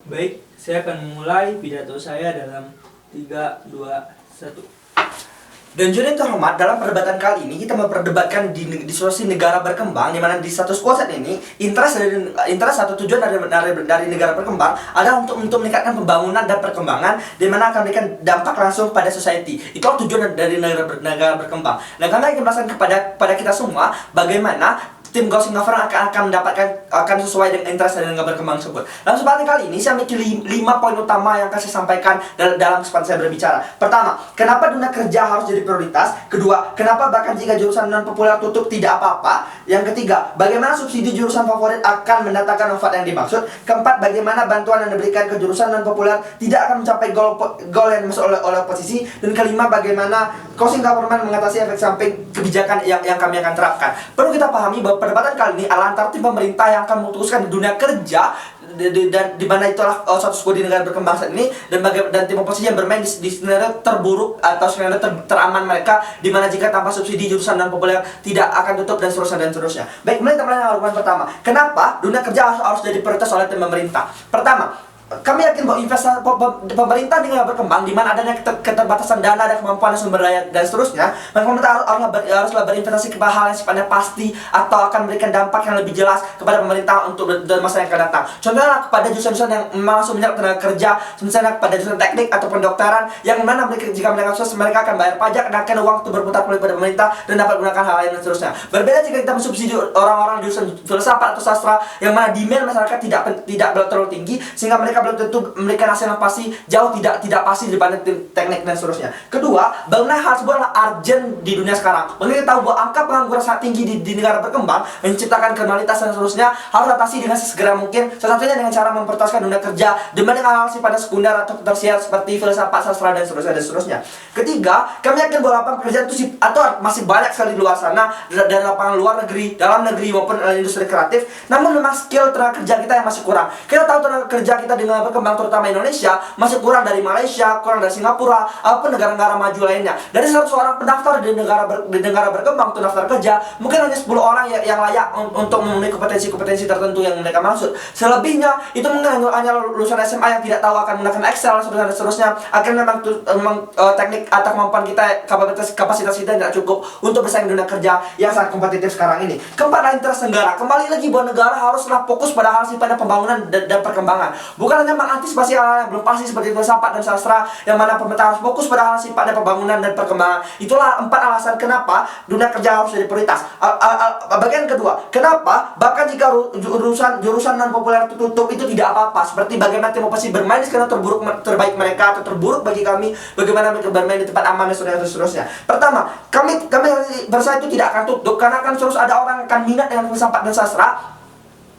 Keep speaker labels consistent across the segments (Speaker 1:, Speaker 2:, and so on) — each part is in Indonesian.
Speaker 1: Baik, saya akan memulai pidato saya dalam 3, 2, 1.
Speaker 2: Dan juri yang terhormat, dalam perdebatan kali ini kita memperdebatkan di situasi negara berkembang, di mana di status quo saat ini interest atau tujuan dari negara berkembang adalah untuk meningkatkan pembangunan dan perkembangan, di mana akan memberikan dampak langsung pada society. Itulah tujuan dari negara berkembang. Dan kami akan menjelaskan kepada kita semua bagaimana tim Ghost Government akan sesuai dengan interest dari negara berkembang tersebut. Dalam kesempatan kali ini saya memiliki 5 poin utama yang akan saya sampaikan dalam kesempatan saya berbicara. Pertama, kenapa dunia kerja harus jadi prioritas? Kedua, kenapa bahkan jika jurusan non populer tutup tidak apa-apa? Yang ketiga, bagaimana subsidi jurusan favorit akan mendatangkan manfaat yang dimaksud? Keempat, bagaimana bantuan yang diberikan ke jurusan non populer tidak akan mencapai goal yang dimaksud oleh oposisi? Dan kelima, bagaimana Ghost Government mengatasi efek samping kebijakan yang kami akan terapkan. Perlu kita pahami bahwa perdebatan kali ini adalah antara tim pemerintah yang akan memutuskan di dunia kerja dan di mana itulah status quo di negara berkembang saat ini, dan tim oposisi yang bermain di skenario terburuk atau skenario teraman mereka, di mana jika tanpa subsidi jurusan non populer tidak akan tutup dan seterusnya. Baik, mulai kita mulai dengan argumen pertama. Kenapa dunia kerja harus jadi prioritas oleh tim pemerintah? Pertama, kami yakin bahwa investasi pemerintah di negara berkembang, di mana adanya keterbatasan dana dan kemampuan sumber daya dan seterusnya, maka pemerintah haruslah berinvestasi kepada hal yang sifatnya pasti atau akan memberikan dampak yang lebih jelas kepada pemerintah untuk dalam masa yang akan datang. Contohnya kepada jurusan-jurusan yang langsung menyerap tenaga kerja, misalnya kepada jurusan teknik atau pendokteran, yang mana jika mereka sukses, mereka akan bayar pajak dan akan uang untuk berputar kembali pada pemerintah dan dapat menggunakan hal lain dan seterusnya. Berbeda jika kita mensubsidi orang-orang jurusan filsafat atau sastra, yang mana demand masyarakat tidak terlalu tinggi, sehingga mereka belum tentu memberikan hasil yang pasti, jauh tidak pasti daripada teknik dan seterusnya. Kedua, bagaimana hal tersebut adalah urgent di dunia sekarang. Kita tahu bahwa angka pengangguran sangat tinggi di negara berkembang, menciptakan kriminalitas dan seterusnya, harus atasi dengan sesegera mungkin. Salah satunya dengan cara memprioritaskan dunia kerja dibanding hal-hal sifatnya sekunder atau tersier seperti filsafat, sastra dan seterusnya. Ketiga, kami yakin bahwa lapangan pekerjaan itu atau masih banyak sekali di luar sana, dari lapangan luar negeri, dalam negeri maupun industri kreatif. Namun memang skill tenaga kerja kita yang masih kurang. Kita tahu tenaga kerja kita dengan berkembang, terutama Indonesia, masih kurang dari Malaysia, kurang dari Singapura, ataupun negara-negara maju lainnya. Dari 100 orang pendaftar di negara berkembang untuk daftar kerja, mungkin hanya 10 orang yang layak untuk memenuhi kompetensi tertentu yang mereka maksud. Selebihnya itu mungkin hanya lulusan SMA yang tidak tahu akan menggunakan Excel dan seterusnya. Akhirnya memang teknik atau kemampuan kita, kapasitas kita tidak cukup untuk bersaing di dunia kerja yang sangat kompetitif sekarang ini. Keempat adalah interest negara. Kembali lagi bahwa negara haruslah fokus pada hal sifatnya pembangunan dan perkembangan, bukan hanya mengantisipasi hal-hal yang belum pasti seperti filsafat dan sastra, yang mana pemerintah harus fokus pada hal sifatnya pembangunan dan perkembangan. Itulah 4 alasan kenapa dunia kerja harus jadi prioritas. Bagian kedua, kenapa bahkan jika jurusan non populer tutup itu tidak apa-apa, seperti bagaimana tim oposisi bermain di skenario terbaik mereka atau terburuk bagi kami, bagaimana mereka bermain di tempat aman dan seterusnya. Pertama, kami berusaha itu tidak akan tutup, karena akan terus ada orang yang akan minat dengan filsafat dan sastra.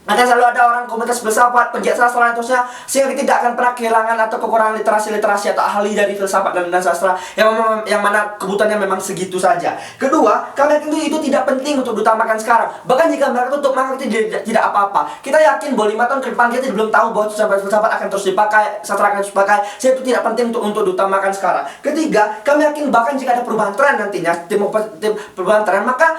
Speaker 2: Akan selalu ada orang komunitas filsafat, pegiat sastra dan seterusnya, sehingga kita tidak akan pernah kehilangan atau kekurangan literasi atau ahli dari filsafat dan sastra yang mana kebutuhannya memang segitu saja. Kedua, kami yakin itu tidak penting untuk diutamakan sekarang. Bahkan jika mereka tutup, maka kita tidak apa-apa. Kita yakin bahwa 5 tahun ke depan kita belum tahu bahwa filsafat akan terus dipakai, sastra akan terus dipakai, sehingga itu tidak penting untuk diutamakan sekarang. Ketiga, kami yakin bahkan jika ada perubahan tren nantinya, tim perubahan tren, maka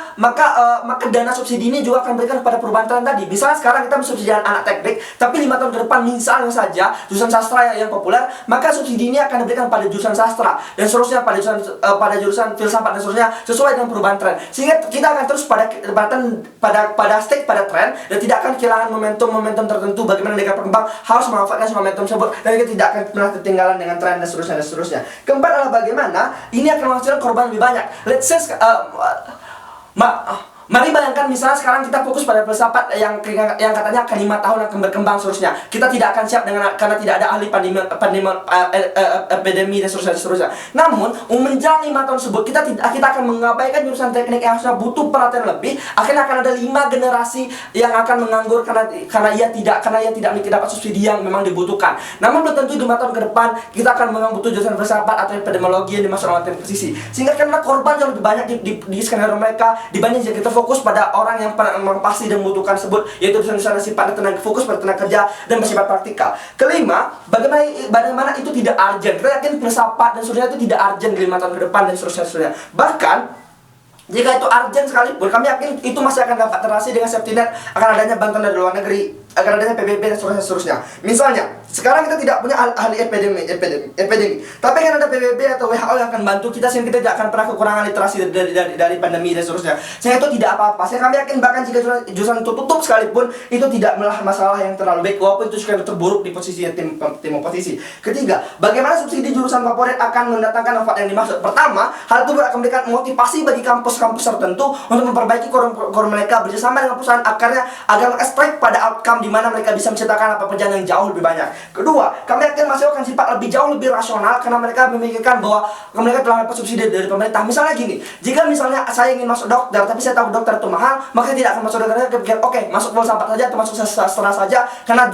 Speaker 2: dana subsidi ini juga akan berikan kepada perubahan tren tadi. Misalnya sekarang kita mensubsidikan anak teknik, tapi 5 tahun ke depan misalnya saja jurusan sastra yang populer, maka subsidi ini akan diberikan pada jurusan sastra dan seterusnya pada jurusan filsafat dan seterusnya, sesuai dengan perubahan tren, sehingga kita akan terus pada tren dan tidak akan kehilangan momentum tertentu. Bagaimana negara berkembang harus memanfaatkan momentum tersebut dan kita tidak akan pernah ketinggalan dengan tren dan seterusnya. Keempat adalah bagaimana ini akan menghasilkan korban lebih banyak. Let's say mari bayangkan misalnya sekarang kita fokus pada filsafat yang katanya akan 5 tahun akan berkembang seterusnya. Kita tidak akan siap karena tidak ada ahli epidemi dan seterusnya. Namun, menjelang 5 tahun tersebut kita akan mengabaikan jurusan teknik yang harusnya butuh perhatian lebih. Akhirnya akan ada 5 generasi yang akan menganggur karena ia tidak dapat subsidi yang memang dibutuhkan. Namun belum tentu 5 tahun ke depan kita akan memang butuh jurusan filsafat atau epidemiologi yang dimaksud oleh tim posisi. Sehingga karena korban yang lebih banyak di skenario mereka dibanding jika kita fokus pada orang yang pasti dan membutuhkan tersebut, yaitu jurusan sifat fokus pada tenaga kerja dan bersifat praktikal. Kelima, bagaimana itu tidak urgent. Kita yakin filsafat dan seterusnya itu tidak urgent di 5 tahun ke depan dan seterusnya. Bahkan jika itu urgent sekalipun, kami yakin itu masih akan dapat terasi dengan safety net akan adanya bantuan dari luar negeri. akan adanya PBB dan seterusnya. Misalnya, sekarang kita tidak punya ahli epidemi, tapi kan ada PBB atau WHO yang akan bantu kita sehingga kita tidak akan pernah kekurangan literasi dari pandemi dan seterusnya. Sehingga itu tidak apa-apa. Saya kami yakin bahkan jika jurusan itu tutup sekalipun, itu tidak masalah yang terlalu baik, walaupun itu sudah terburuk di posisi tim oposisi. Ketiga, bagaimana subsidi jurusan favorit akan mendatangkan manfaat yang dimaksud? Pertama, hal itu akan memberikan motivasi bagi kampus-kampus tertentu untuk memperbaiki core mereka bersama dengan perusahaan agar mengekstrak pada outcome di mana mereka bisa menciptakan pekerjaan yang jauh lebih banyak. Kedua, kami yakin mahasiswa akan sifat jauh lebih rasional karena mereka memikirkan bahwa mereka telah dapat subsidi dari pemerintah. Misalnya gini, jika misalnya saya ingin masuk dokter tapi saya tahu dokter itu mahal, maka saya tidak akan masuk dokter. Saya pikir, oke, masuk filsafat saja atau masuk sastra saja karena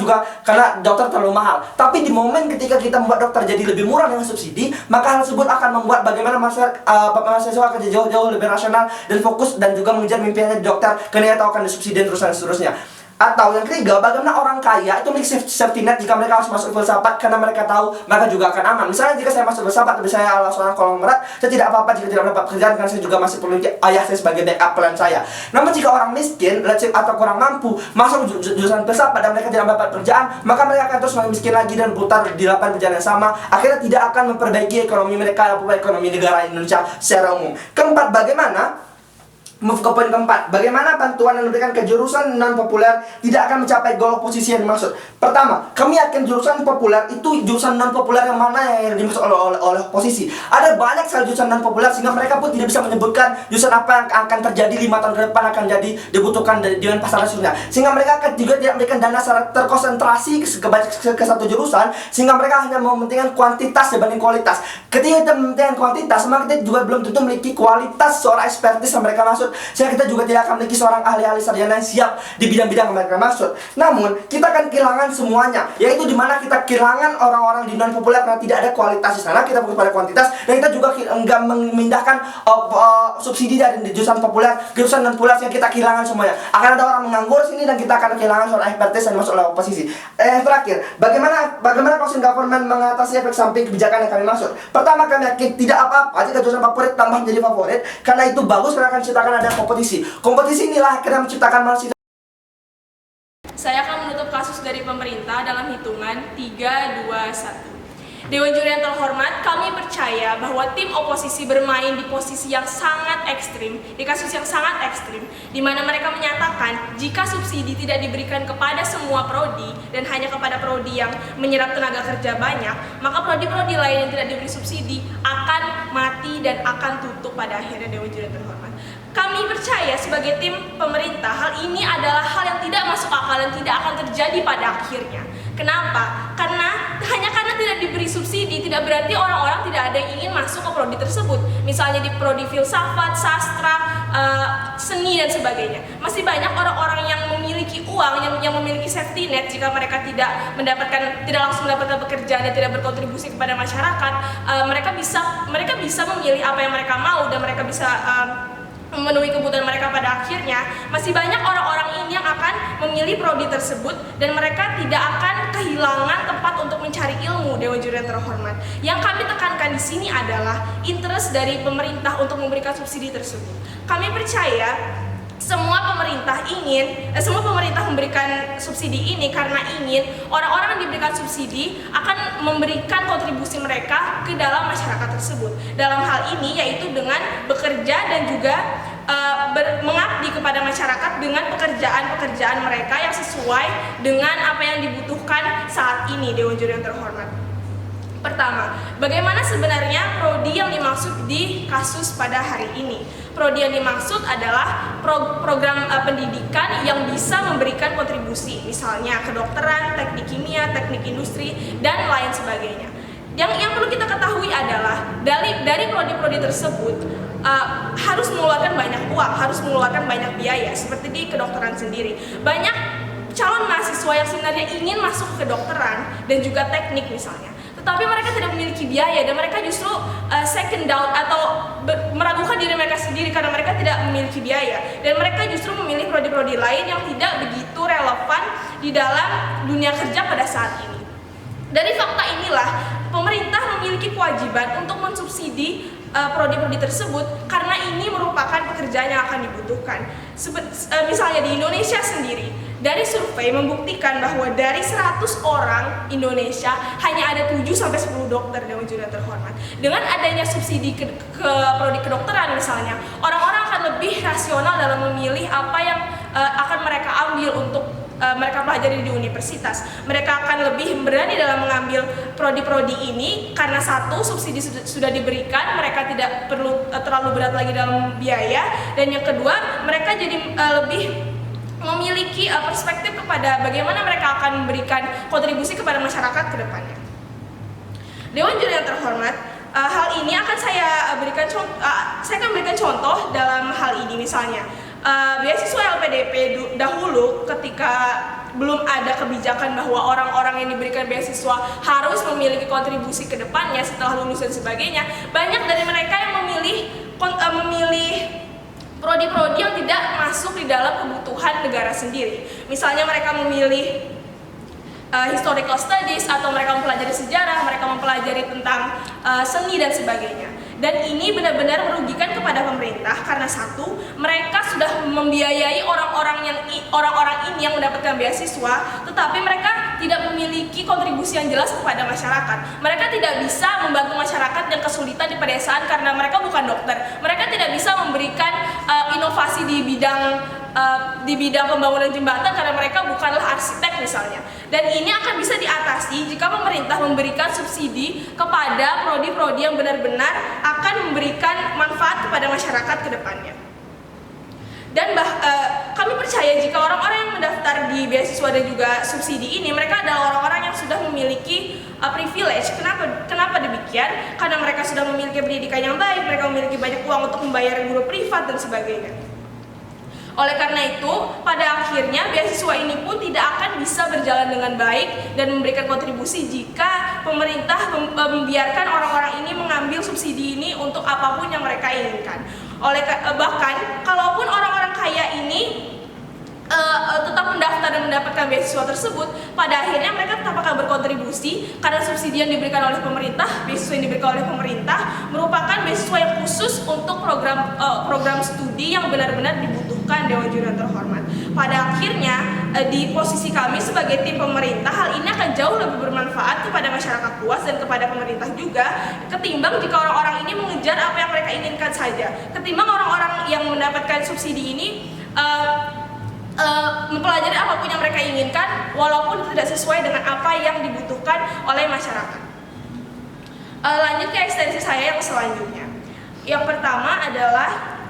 Speaker 2: dokter terlalu mahal. Tapi di momen ketika kita membuat dokter jadi lebih murah dengan subsidi, maka hal tersebut akan membuat bagaimana mahasiswa akan jauh lebih rasional dan fokus dan juga mengejar mimpinya di dokter karena dia tahu akan disubsidi dan seterusnya. Atau yang ketiga, bagaimana orang kaya itu memiliki safety net jika mereka harus masuk filsafat karena mereka tahu mereka juga akan aman. Misalnya jika saya masuk filsafat tapi saya adalah seorang konglomerat, saya tidak apa-apa jika tidak mendapat pekerjaan karena saya juga masih perlu ayah saya sebagai backup plan saya. Namun jika orang miskin, atau kurang mampu masuk jurusan filsafat dan mereka tidak mendapat pekerjaan, maka mereka akan terus semakin miskin lagi dan putar di lapangan pekerjaan yang sama. Akhirnya tidak akan memperbaiki ekonomi mereka ataupun ekonomi negara Indonesia secara umum. Keempat, move ke poin keempat, bagaimana bantuan yang diberikan ke jurusan non-populer tidak akan mencapai goal posisi yang dimaksud. Pertama, kami yakin jurusan populer itu jurusan non-populer yang mana yang dimaksud oleh posisi. Ada banyak sekali jurusan non-populer sehingga mereka pun tidak bisa menyebutkan jurusan apa yang akan terjadi 5 tahun ke depan akan jadi dibutuhkan dengan pasar seterusnya. Sehingga mereka akan juga tidak memberikan dana secara terkonsentrasi ke satu jurusan, sehingga mereka hanya mementingkan kuantitas dibanding kualitas. Ketika kita mementingkan kuantitas, maka kita juga belum tentu memiliki kualitas seorang expertise yang mereka maksud. Sehingga kita juga tidak akan memiliki seorang ahli-ahli sarjana yang siap di bidang-bidang yang mereka maksud. Namun, kita akan kehilangan semuanya, yaitu dimana kita kehilangan orang-orang di non-populer karena tidak ada kualitas di sana. Kita fokus pada kuantitas, dan kita juga enggak memindahkan subsidi dari jurusan populer ke jurusan non-populer, sehingga kita kehilangan semuanya. Akan ada orang menganggur sini dan kita akan kehilangan seorang expertise yang masuk oleh oposisi. Yang terakhir, bagaimana closing government mengatasi efek samping kebijakan yang kami maksud? Pertama, kami yakin tidak apa-apa jika jurusan favorit tambah menjadi favorit, karena itu bagus karena akan menciptakan ada kompetisi. Kompetisi inilah akhirnya menciptakan manusia.
Speaker 3: Saya akan menutup kasus dari pemerintah dalam hitungan 3, 2, 1. Dewan Juri yang terhormat, kami percaya bahwa tim oposisi bermain di posisi yang sangat ekstrim, di kasus yang sangat ekstrim, di mana mereka menyatakan jika subsidi tidak diberikan kepada semua prodi dan hanya kepada prodi yang menyerap tenaga kerja banyak, maka prodi-prodi lain yang tidak diberi subsidi akan mati dan akan tutup pada akhirnya. Dewan Juri yang terhormat, kami percaya sebagai tim pemerintah, hal ini adalah hal yang tidak masuk akal dan tidak akan terjadi pada akhirnya. Kenapa? Karena tidak diberi subsidi tidak berarti orang-orang tidak ada yang ingin masuk ke prodi tersebut. Misalnya di prodi filsafat, sastra, seni dan sebagainya. Masih banyak orang-orang yang memiliki uang, yang memiliki safety net jika mereka tidak langsung mendapatkan pekerjaan dan tidak berkontribusi kepada masyarakat. Mereka bisa memilih apa yang mereka mau dan mereka bisa memenuhi kebutuhan mereka pada akhirnya. Masih banyak orang-orang ini yang akan memilih prodi tersebut dan mereka tidak akan kehilangan tempat untuk mencari ilmu. Dewan Juri yang terhormat, yang kami tekankan di sini adalah interest dari pemerintah untuk memberikan subsidi tersebut. Kami percaya semua pemerintah memberikan subsidi ini karena ingin orang-orang yang diberikan subsidi akan memberikan kontribusi mereka ke dalam masyarakat tersebut. Dalam hal ini yaitu dengan bekerja dan juga mengabdi kepada masyarakat dengan pekerjaan-pekerjaan mereka yang sesuai dengan apa yang dibutuhkan saat ini. Dewan Juri yang terhormat, pertama, bagaimana sebenarnya prodi yang dimaksud di kasus pada hari ini? Prodi yang dimaksud adalah program pendidikan yang bisa memberikan kontribusi, misalnya kedokteran, teknik kimia, teknik industri, dan lain sebagainya. Yang perlu kita ketahui adalah dari prodi-prodi tersebut harus mengeluarkan banyak uang, harus mengeluarkan banyak biaya, seperti di kedokteran sendiri. Banyak calon mahasiswa yang sebenarnya ingin masuk ke kedokteran dan juga teknik misalnya, tetapi mereka tidak memiliki biaya dan mereka justru second doubt atau meragukan diri mereka sendiri karena mereka tidak memiliki biaya, dan mereka justru memilih prodi-prodi lain yang tidak begitu relevan di dalam dunia kerja pada saat ini. Dari fakta inilah pemerintah memiliki kewajiban untuk mensubsidi prodi-prodi tersebut karena ini merupakan pekerjaan yang akan dibutuhkan. Misalnya di Indonesia sendiri, dari survei membuktikan bahwa dari 100 orang Indonesia hanya ada 7-10 dokter Dewan Juri yang terhormat. Dengan adanya subsidi ke prodi kedokteran misalnya, orang-orang akan lebih rasional dalam memilih apa yang akan mereka ambil untuk mereka pelajari di universitas. Mereka akan lebih berani dalam mengambil prodi-prodi ini karena satu, subsidi sudah diberikan, mereka tidak perlu terlalu berat lagi dalam biaya, dan yang kedua, mereka jadi lebih memiliki perspektif kepada bagaimana mereka akan memberikan kontribusi kepada masyarakat ke depannya. Dewan Juri yang terhormat, hal ini akan saya berikan contoh dalam hal ini. Misalnya beasiswa LPDP dahulu ketika belum ada kebijakan bahwa orang-orang yang diberikan beasiswa harus memiliki kontribusi ke depannya setelah lulus dan sebagainya, banyak dari mereka yang memilih prodi-prodi yang tidak masuk di dalam kebutuhan negara sendiri. Misalnya mereka memilih historical studies, atau mereka mempelajari sejarah, mereka mempelajari tentang seni dan sebagainya. Dan ini benar-benar merugikan kepada pemerintah karena satu, mereka sudah membiayai orang-orang ini yang mendapatkan beasiswa, tetapi mereka tidak memiliki kontribusi yang jelas kepada masyarakat. Mereka tidak bisa membantu masyarakat yang kesulitan di pedesaan karena mereka bukan dokter. Mereka tidak bisa memberikan inovasi di bidang pembangunan jembatan karena mereka bukanlah arsitek misalnya. Dan ini akan bisa diatasi jika pemerintah memberikan subsidi kepada prodi-prodi yang benar-benar akan memberikan manfaat kepada masyarakat ke depannya. Dan kami percaya jika orang-orang yang mendaftar di beasiswa dan juga subsidi ini, mereka adalah orang-orang yang sudah memiliki privilege. Kenapa demikian? Karena mereka sudah memiliki pendidikan yang baik, mereka memiliki banyak uang untuk membayar guru privat dan sebagainya. Oleh karena itu, pada akhirnya beasiswa ini pun tidak akan bisa berjalan dengan baik dan memberikan kontribusi jika pemerintah membiarkan orang-orang ini mengambil subsidi ini untuk apapun yang mereka inginkan. Bahkan, kalaupun orang-orang kaya ini tetap mendaftar dan mendapatkan beasiswa tersebut, pada akhirnya mereka tetap akan berkontribusi karena subsidi yang diberikan oleh pemerintah, beasiswa yang diberikan oleh pemerintah merupakan beasiswa yang khusus untuk program studi yang benar-benar dibutuhkan Dewan Juri yang terhormat. Pada akhirnya di posisi kami sebagai tim pemerintah, hal ini akan jauh lebih bermanfaat kepada masyarakat luas dan kepada pemerintah juga, ketimbang jika orang-orang ini mengejar apa yang mereka inginkan saja, ketimbang orang-orang yang mendapatkan subsidi ini mempelajari apapun yang mereka inginkan walaupun tidak sesuai dengan apa yang dibutuhkan oleh masyarakat. Lanjut ke ekstensi saya yang selanjutnya. Yang pertama adalah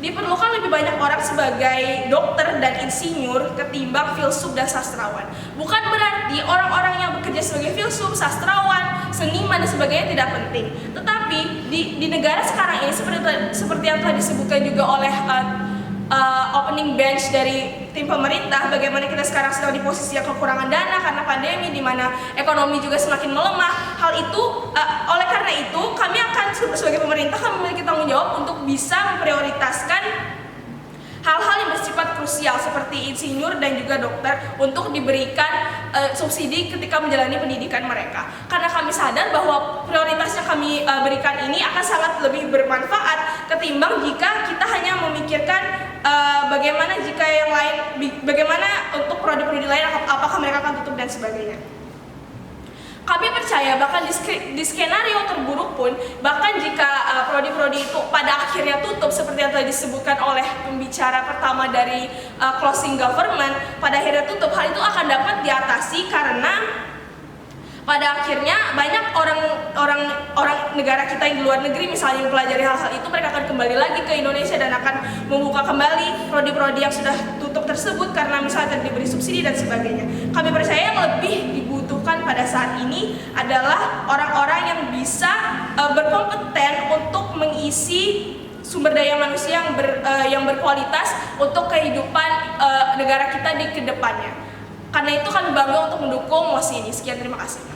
Speaker 3: diperlukan lebih banyak orang sebagai dokter dan insinyur ketimbang filsuf dan sastrawan. Bukan berarti orang-orang yang bekerja sebagai filsuf, sastrawan, seniman dan sebagainya tidak penting. Tetapi di negara sekarang ini seperti yang telah disebutkan juga oleh opening bench dari tim pemerintah, bagaimana kita sekarang sedang di posisi yang kekurangan dana karena pandemi, di mana ekonomi juga semakin melemah. Hal itu, oleh karena itu, kami akan sebagai pemerintah kami memiliki tanggung jawab untuk bisa memprioritaskan hal-hal yang bersifat krusial seperti insinyur dan juga dokter untuk diberikan subsidi ketika menjalani pendidikan mereka. Karena kami sadar bahwa prioritas yang kami berikan ini akan sangat lebih bermanfaat ketimbang jika kita hanya memikirkan bagaimana jika yang lain, bagaimana untuk prodi-prodi lain, apakah mereka akan tutup dan sebagainya. Kami percaya bahkan di skenario terburuk pun, bahkan jika prodi-prodi itu pada akhirnya tutup seperti yang telah disebutkan oleh pembicara pertama dari closing government, pada akhirnya tutup, hal itu akan dapat diatasi karena pada akhirnya banyak orang negara kita yang di luar negeri misalnya mempelajari hal-hal itu, mereka akan kembali lagi ke Indonesia dan akan membuka kembali prodi-prodi yang sudah tutup tersebut karena misalnya diberi subsidi dan sebagainya. Kami percaya yang lebih dibutuhkan pada saat ini adalah orang-orang yang bisa berkompeten untuk mengisi sumber daya manusia yang berkualitas untuk kehidupan negara kita di kedepannya. Karena itu kami bangga untuk mendukung mosi ini. Sekian, terima kasih.